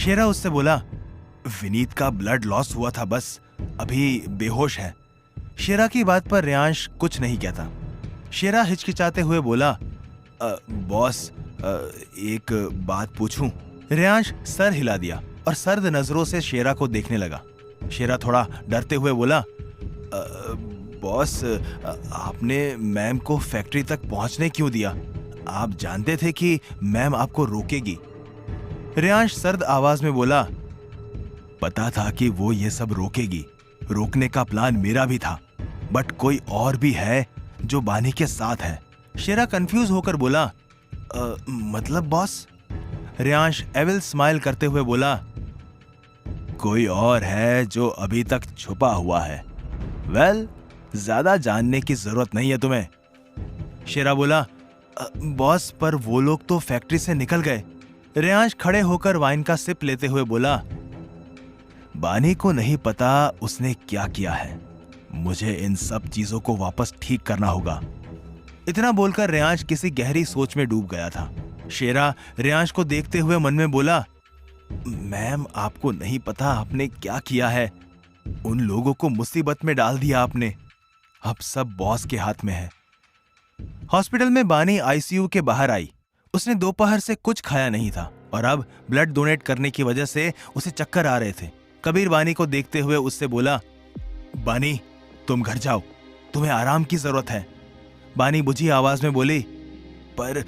शेरा उससे बोला, विनीत का ब्लड लॉस हुआ था, बस अभी बेहोश है। शेरा की बात पर रेयांश कुछ नहीं कहता। शेरा हिचकिचाते हुए बोला, बॉस, एक बात पूछूं? रेयांश सर हिला दिया और सर्द नजरों से शेरा को देखने लगा। शेरा थोड़ा डरते हुए बोला, बॉस, आपने मैम को फैक्ट्री तक पहुंचने क्यों दिया? आप जानते थे कि मैम आपको रोकेगी। रेयांश सर्द आवाज में बोला, पता था कि वो ये सब रोकेगी। रोकने का प्लान मेरा भी था, बट कोई और भी है जो बानी के साथ है। शेरा कंफ्यूज होकर बोला, मतलब बॉस? रेयांश एविल स्माइल करते हुए बोला, कोई और है जो अभी तक छुपा हुआ है। वेल, ज्यादा जानने की जरूरत नहीं है तुम्हें। शेरा बोला, बॉस, पर वो लोग तो फैक्ट्री से निकल गए। रेयांश खड़े होकर वाइन का सिप लेते हुए बोला, बानी को नहीं पता उसने क्या किया है। मुझे इन सब चीजों को वापस ठीक करना होगा। इतना बोलकर रेयांश किसी गहरी सोच में डूब गया था। शेरा रेयांश को देखते हुए मन में बोला, मैम, आपको नहीं पता आपने क्या किया है। उन लोगों को मुसीबत में डाल दिया आपने। अब सब बॉस के हाथ में है। हॉस्पिटल में बानी आईसीयू के बाहर आई। उसने दोपहर से कुछ खाया नहीं था और अब ब्लड डोनेट करने की वजह से उसे चक्कर आ रहे थे। कबीर बानी को देखते हुए उससे बोला, बानी, तुम घर जाओ, तुम्हें आराम की जरूरत है। बानी बुझी आवाज में बोली, पर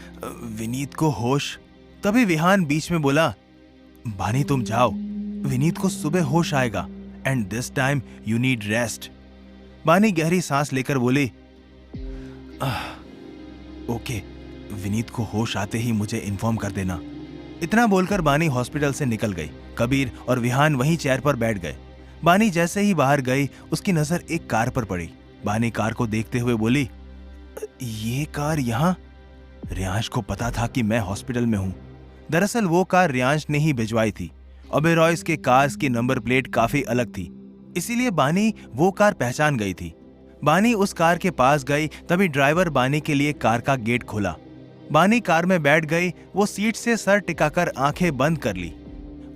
विनीत को होश। तभी विहान बीच में बोला, बानी तुम जाओ, विनीत को सुबह होश आएगा, and this time you need rest. बानी गहरी सांस लेकर बोली, ओके, विनीत को होश आते ही मुझे इन्फॉर्म कर देना। इतना बोलकर बानी हॉस्पिटल से निकल गई। कबीर और विहान वहीं चेयर पर बैठ गए। बानी जैसे ही बाहर गई, उसकी नजर एक कार पर पड़ी। बानी कार को देखते हुए बोली, ये कार यहाँ? रेयांश को पता था कि मैं हॉस्पिटल में हूँ। दरअसल वो कार रेयांश ने ही भिजवाई थी। ओबेरॉयज के कार्स की नंबर प्लेट काफी अलग थी, इसीलिए बानी वो कार पहचान गई थी। बानी उस कार के पास गई, तभी ड्राइवर बानी के लिए कार का गेट खोला। बानी कार में बैठ गई। वो सीट से सर टिकाकर आंखें बंद कर ली।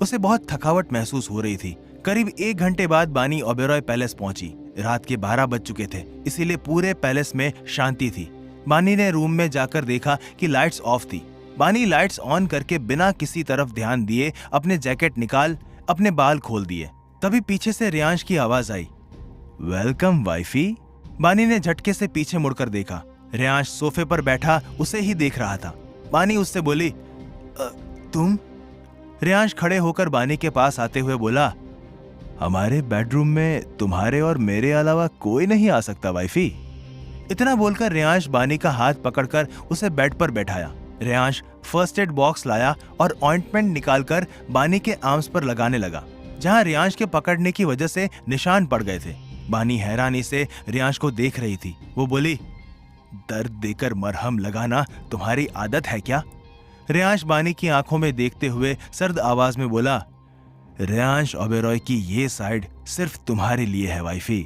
उसे बहुत थकावट महसूस हो रही थी। करीब 1 घंटे बाद बानी ओबेरॉय पैलेस पहुंची। रात के 12 बज चुके थे, इसीलिए पूरे पैलेस में शांति थी। बानी ने रूम में जाकर देखा कि लाइट्स ऑफ थी। बानी लाइट्स ऑन करके बिना किसी तरफ ध्यान दिए अपने जैकेट निकाल अपने बाल खोल दिए। तभी पीछे से रेयांश की आवाज आई, वेलकम वाइफी। बानी ने झटके से पीछे मुड़कर देखा। रेयांश सोफे पर बैठा उसे ही देख रहा था। बानी उससे बोली, तुम? रेयांश खड़े होकर बानी के पास आते हुए बोला, हमारे बेडरूम में तुम्हारे और मेरे अलावा कोई नहीं आ सकता वाइफी। इतना बोलकर रेयांश बानी का हाथ पकड़कर उसे बेड पर बैठाया। रेयांश फर्स्ट एड बॉक्स लाया और ऑइंटमेंट निकालकर बानी के आर्म्स पर लगाने लगा, जहां रेयांश के पकड़ने की वजह से निशान पड़ गए थे। बानी हैरानी से रेयांश को देख रही थी। वो बोली, दर्द देकर मरहम लगाना तुम्हारी आदत है क्या? रेयांश बानी की आंखों में देखते हुए सर्द आवाज में बोला, रेयांश ओबेरॉय की ये साइड सिर्फ तुम्हारे लिए है वाइफी,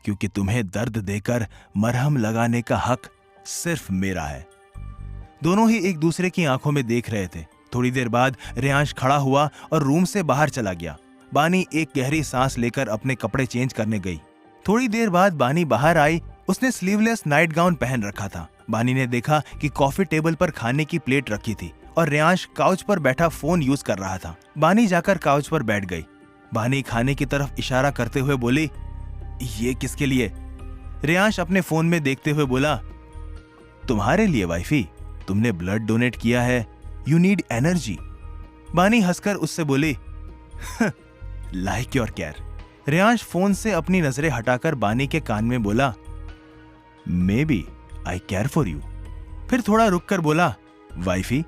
क्योंकि तुम्हें दर्द देकर मरहम लगाने का हक सिर्फ मेरा है। दोनों ही एक दूसरे की आंखों में देख रहे थे। थोड़ी देर बाद रेयांश खड़ा हुआ और रूम से बाहर चला गया। बानी एक गहरी सांस लेकर अपने कपड़े चेंज करने गई। थोड़ी देर बाद बानी बाहर आई। उसने स्लीवलेस नाइट गाउन पहन रखा था। बानी ने देखा कि कॉफी टेबल पर खाने की प्लेट रखी थी और रेयांश काउच पर बैठा फोन यूज कर रहा था। बानी जाकर काउच पर बैठ गई। बानी खाने की तरफ इशारा करते हुए बोली, ये किसके लिए? रेयांश अपने फोन में देखते हुए बोला, तुम्हारे लिए वाइफी, तुमने ब्लड डोनेट किया है, यू नीड एनर्जी। बानी हंसकर उससे बोली, like your care. Reyansh phone से अपनी नजरें हटाकर बानी के कान में बोला, maybe I care for you. फिर थोड़ा रुककर बोला, वाइफी।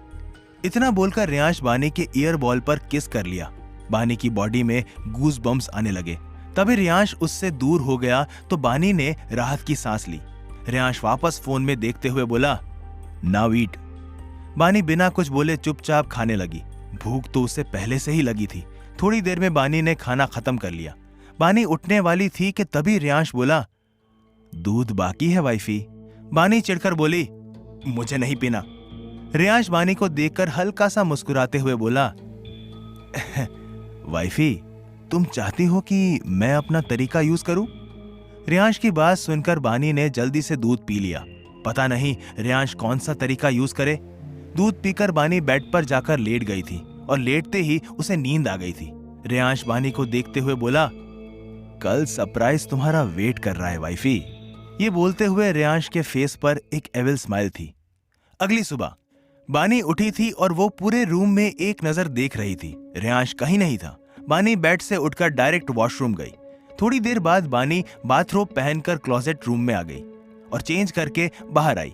इतना बोलकर रेयांश बानी के ईयर बॉल पर किस कर लिया। बानी की बॉडी में गूज बम्स आने लगे। तभी रेयांश उससे दूर हो गया तो बानी ने राहत की सांस ली। रेयांश वापस फोन में देखते हुए बोला, नाउ ईट। बानी बिना कुछ बोले चुपचाप खाने लगी। भूख तो उसे पहले से ही लगी थी। थोड़ी देर में बानी ने खाना खत्म कर लिया। बानी उठने वाली थी कि तभी रेयांश बोला, दूध बाकी है वाइफी। बानी चिढ़कर बोली, मुझे नहीं पीना। रेयांश बानी को देखकर हल्का सा मुस्कुराते हुए बोला, वाइफी, तुम चाहती हो कि मैं अपना तरीका यूज करूं? रियांश की बात सुनकर बानी ने जल्दी से दूध पी लिया। पता नहीं रियांश कौन सा तरीका यूज करे। दूध पीकर बानी बेड पर जाकर लेट गई थी और लेटते ही उसे नींद आ गई थी। रियांश बानी को देखते हुए बोला, कल सरप्राइज तुम्हारा वेट कर रहा है वाइफी। ये बोलते हुए रियांश के फेस पर एक एविल स्माइल थी। अगली सुबह बानी उठी थी और वो पूरे रूम में एक नजर देख रही थी। रियांश कहीं नहीं था। बानी बेड से उठकर डायरेक्ट वॉशरूम गई। थोड़ी देर बाद बानी बाथरोब पहनकर क्लोजेट रूम में आ गई और चेंज करके बाहर आई।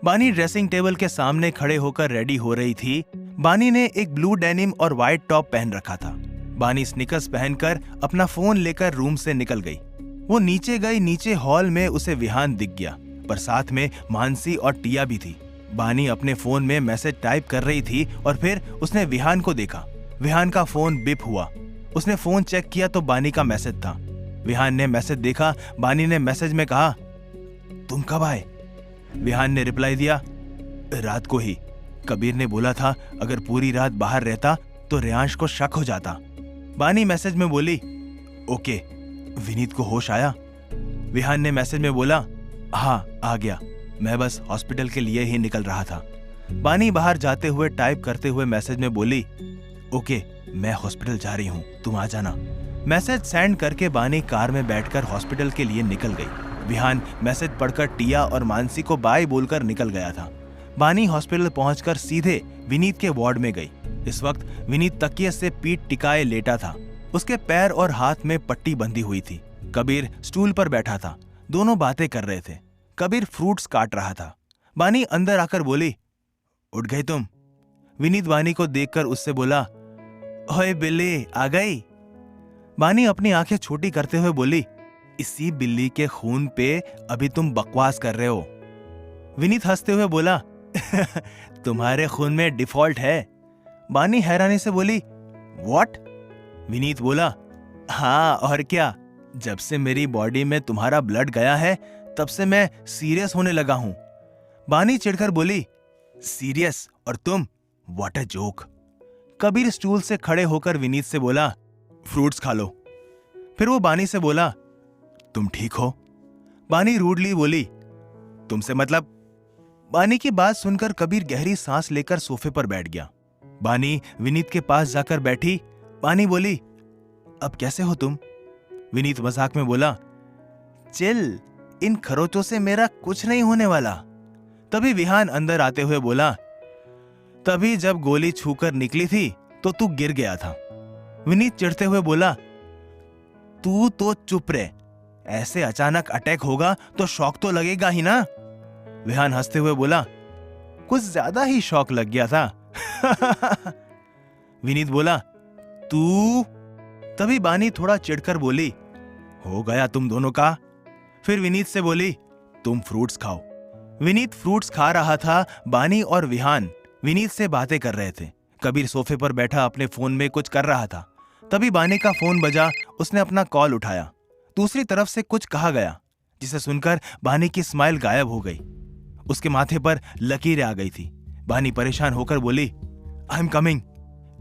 बानी ड्रेसिंग टेबल के सामने खड़े होकर रेडी हो रही थी। बानी ने एक ब्लू डेनिम और व्हाइट टॉप पहन रखा था। बानी स्नीकर्स पहनकर अपना फोन लेकर रूम से निकल गई। वो नीचे गई। नीचे हॉल में उसे विहान दिख गया, पर साथ में मानसी और टिया भी थी। बानी अपने फोन में मैसेज टाइप कर रही थी और फिर उसने विहान को देखा। विहान का फोन बिप हुआ। उसने फोन चेक किया तो बानी का मैसेज था। विहान ने मैसेज देखा। बानी ने मैसेज में कहा, तुम कब आए? विहान ने रिप्लाई दिया, रात को ही। कबीर ने बोला था अगर पूरी रात बाहर रहता तो रियांश को शक हो जाता। बानी मैसेज में बोली, ओके। विनीत को होश आया? विहान ने मैसेज में बोला, हाँ आ गया, मैं बस हॉस्पिटल के लिए ही निकल रहा था। बानी बाहर जाते हुए टाइप करते हुए मैसेज में बोली, ओके मैं हॉस्पिटल जा रही हूँ, तुम आ जाना। मैसेज सेंड करके बानी कार में बैठकर हॉस्पिटल के लिए निकल गई। विहान मैसेज पढ़कर टिया और मानसी को बाय बोलकर निकल गया था। बानी हॉस्पिटल पहुंचकर सीधे विनीत के वार्ड में गई। इस वक्त विनीत तकिए से पीठ टिकाए लेटा था। उसके पैर और हाथ में पट्टी बंधी हुई थी। कबीर स्टूल पर बैठा था। दोनों बातें कर रहे थे। कबीर फ्रूट्स काट रहा था। बानी अंदर आकर बोली, उठ गई तुम? विनीत बानी को देखकर उससे बोला, ओए बिल्ली आ गई? बानी अपनी आंखें छोटी करते हुए बोली, इसी बिल्ली के खून पे अभी तुम बकवास कर रहे हो। विनीत हंसते हुए बोला, तुम्हारे खून में डिफॉल्ट है। बानी हैरानी से बोली, व्हाट? विनीत बोला, हाँ और क्या, जब से मेरी बॉडी में तुम्हारा ब्लड गया है तब से मैं सीरियस होने लगा हूं। बानी चिढ़कर बोली, सीरियस? और तुम? What a joke. Kabir stool से खड़े होकर विनीत से बोला, फ्रूट्स खा लो। फिर वो बानी से बोला, तुम ठीक हो? बानी रूडली बोली, तुमसे मतलब? बानी की बात सुनकर कबीर गहरी सांस लेकर सोफे पर बैठ गया। बानी विनीत के पास जाकर बैठी। बानी बोली, अब कैसे हो तुम? विनीत मजाक में बोला, चिल, इन खरोचों से मेरा कुछ नहीं होने वाला। तभी विहान अंदर आते हुए बोला, तभी जब गोली छूकर निकली थी तो तू गिर गया था। विनीत चिढ़ते हुए बोला, तू तो चुप रहे, ऐसे अचानक अटैक होगा तो शॉक तो लगेगा ही ना। विहान हंसते हुए बोला, कुछ ज्यादा ही शॉक लग गया था। विनीत बोला, तू? तभी बानी थोड़ा चिढ़कर बोली, हो गया तुम दोनों का। फिर विनीत से बोली, तुम फ्रूट्स खाओ। विनीत फ्रूट्स खा रहा था। बानी और विहान विनीत से बातें कर रहे थे। कबीर सोफे पर बैठा अपने फोन में कुछ कर रहा था। तभी बानी का फोन बजा। उसने अपना कॉल उठाया। दूसरी तरफ से कुछ कहा गया, जिसे सुनकर बानी की स्माइल गायब हो गई। उसके माथे पर लकीरें आ गई थी। बानी परेशान होकर बोली, आई एम कमिंग।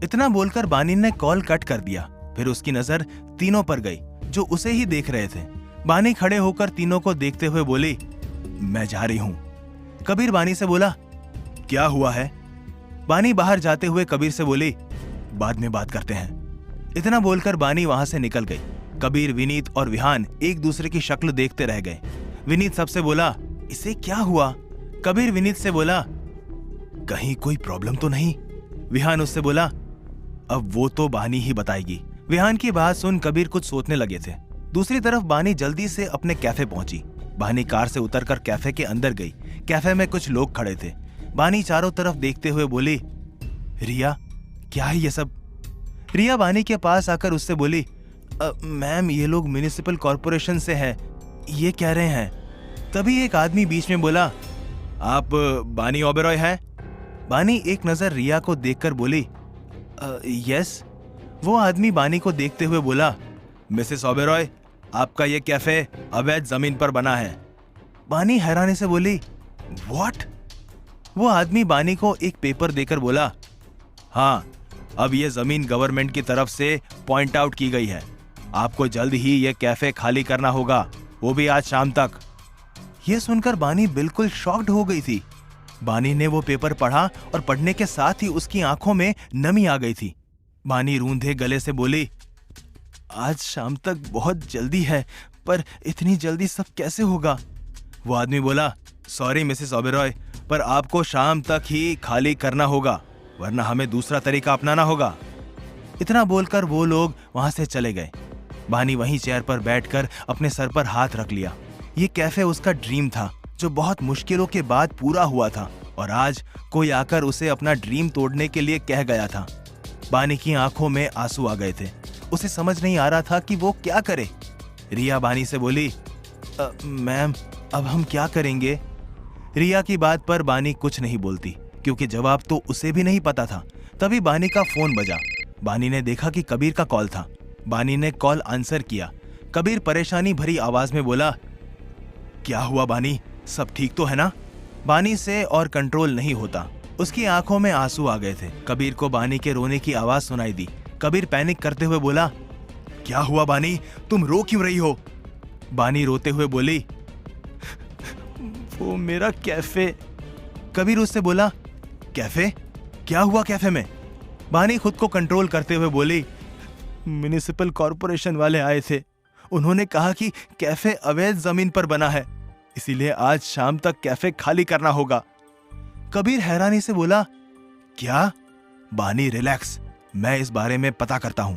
इतना बोलकर बानी ने कॉल कट कर दिया। फिर उसकी नजर तीनों पर गई जो उसे ही देख रहे थे। बानी खड़े होकर तीनों को देखते हुए बोली, मैं जा रही हूं। कबीर बानी से बोला, क्या हुआ है? बानी बाहर जाते हुए कबीर से बोली, बाद में बात करते हैं। इतना बोलकर बानी वहां से निकल गई। कबीर, विनीत और विहान एक दूसरे की शक्ल देखते रह गए। विनीत सबसे बोला, इसे क्या हुआ? कबीर विनीत से बोला, कहीं कोई प्रॉब्लम तो नहीं? विहान उससे बोला, अब वो तो बानी ही बताएगी। विहान की बात सुन कबीर कुछ सोचने लगे थे। दूसरी तरफ बानी जल्दी से अपने कैफे पहुंची। बानी कार से उतरकर कैफे के अंदर गई। कैफे में कुछ लोग खड़े थे। बानी चारों तरफ देखते हुए बोली, रिया, क्या है ये सब? रिया बानी के पास आकर उससे बोली, मैम ये लोग म्युनिसिपल कॉर्पोरेशन से हैं, ये कह रहे हैं। तभी एक आदमी बीच में बोला, आप बानी ओबेरॉय हैं? बानी एक नजर रिया को देखकर बोली, यस। वो आदमी बानी को देखते हुए बोला, मिसेस ओबेरॉय, आपका ये कैफे अवैध जमीन पर बना है। बानी हैरानी से बोली, व्हाट? वो आदमी बानी को एक पेपर देकर बोला, हाँ, अब ये जमीन गवर्नमेंट की तरफ से पॉइंट आउट की गई है। आपको जल्द ही ये कैफे खाली करना होगा, वो भी आज शाम तक। ये सुनकर बानी बिल्कुल शॉक्ड हो गई थी। बानी ने वो पेपर पढ़ा और पढ़ने के साथ ही उसकी आंखों में नमी आ गई थी। बानी रूंधे गले से बोली, आज शाम तक बहुत जल्दी है, पर इतनी जल्दी सब कैसे होगा? वो आदमी बोला, सॉरी मिसेस ओबेरॉय, पर आपको शाम तक ही खाली करना होगा, वरना हमें दूसरा तरीका अपनाना होगा। इतना बोलकर वो लोग वहां से चले गए। बानी वहीं चेयर पर बैठकर अपने सर पर हाथ रख लिया। ये कैफे उसका ड्रीम था, जो बहुत मुश्किलों के बाद पूरा हुआ था, और आज कोई आकर उसे अपना ड्रीम तोड़ने के लिए कह गया था। बानी की आंखों में आंसू आ गए थे। उसे समझ नहीं आ रहा था कि वो क्या करे। रिया बानी से बोली, मैम, अब हम क्या करेंगे? रिया की बात पर बानी कुछ नहीं बोलती, क्योंकि जवाब तो उसे भी नहीं पता था। तभी बानी का फोन बजा। बानी ने देखा कि कबीर का कॉल था। बानी ने कॉल आंसर किया। कबीर परेशानी भरी आवाज में बोला, क्या हुआ बानी, सब ठीक तो है ना? बानी से और कंट्रोल नहीं होता। उसकी आंखों में आंसू आ गए थे। कबीर को बानी के रोने की आवाज सुनाई दी। कबीर पैनिक करते हुए बोला, क्या हुआ बानी, तुम रो क्यों रही हो? बानी रोते हुए बोली, वो मेरा कैफे। कबीर उससे बोला, कैफे? क्या हुआ कैफे में? बानी खुद को कंट्रोल करते हुए बोली, म्युनिसिपल कॉर्पोरेशन वाले आए थे। उन्होंने कहा कि कैफे अवैध जमीन पर बना है, इसीलिए आज शाम तक कैफे खाली करना होगा। कबीर हैरानी से बोला, क्या? बानी रिलैक्स, मैं इस बारे में पता करता हूं।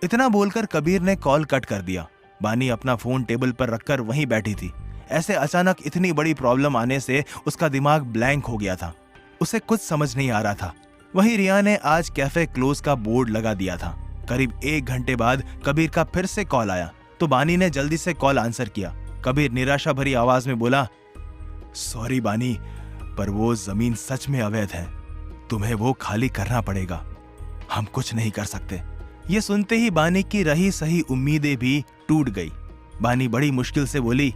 इतना बोलकर कबीर ने कॉल कट कर दिया। बानी अपना फोन टेबल पर रखकर वहीं बैठी थी। ऐसे अचानक इतनी बड़ी प्रॉब्लम आने से उसका दिमाग ब्लैंक हो गया था। उसे कुछ समझ नहीं आ रहा था। वहीं रिया ने आज कैफे क्लोज का बोर्ड लगा दिया था। करीब 1 घंटे बाद कबीर का फिर से कॉल आया, तो बानी ने जल्दी से कॉल आंसर किया। कबीर निराशा भरी आवाज में बोला, सॉरी बानी, पर वो जमीन सच में अवैध है, तुम्हें वो खाली करना पड़ेगा, हम कुछ नहीं कर सकते। ये सुनते ही बानी की रही सही उम्मीदें भी टूट गई। बानी बड़ी मुश्किल से बोली,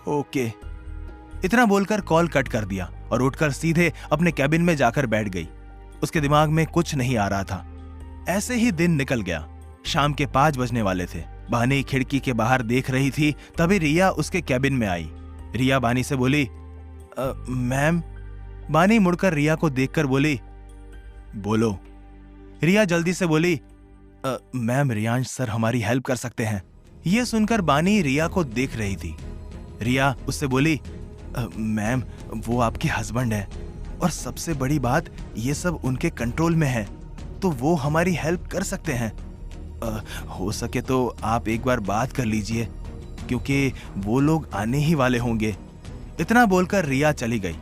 ओके। इतना बोलकर कॉल कट कर दिया और उठकर सीधे अपने कैबिन में जाकर बैठ गई। उसके दिमाग में कुछ नहीं आ रहा था। ऐसे ही दिन निकल गया। शाम के 5 बजने वाले थे। बानी खिड़की के बाहर देख रही थी, तभी रिया उसके कैबिन में आई। रिया बानी से बोली, मैम। बानी मुड़कर रिया को देखकर बोली, बोलो। रिया जल्दी से बोली, मैम, रियांश सर हमारी हेल्प कर सकते हैं। यह सुनकर बानी रिया को देख रही थी। रिया उससे बोली, मैम, वो आपके हस्बैंड है, और सबसे बड़ी बात, ये सब उनके कंट्रोल में है, तो वो हमारी हेल्प कर सकते हैं। हो सके तो आप एक बार बात कर लीजिए, क्योंकि वो लोग आने ही वाले होंगे। इतना बोलकर रिया चली गई।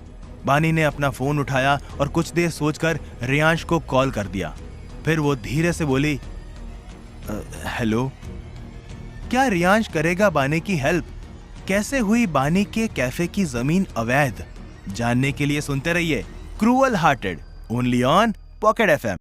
बानी ने अपना फोन उठाया और कुछ देर सोचकर रियांश को कॉल कर दिया। फिर वो धीरे से बोली, हेलो। क्या रियांश करेगा बानी की हेल्प? कैसे हुई बानी के कैफे की जमीन अवैध? जानने के लिए सुनते रहिए cruel hearted, only on pocket FM।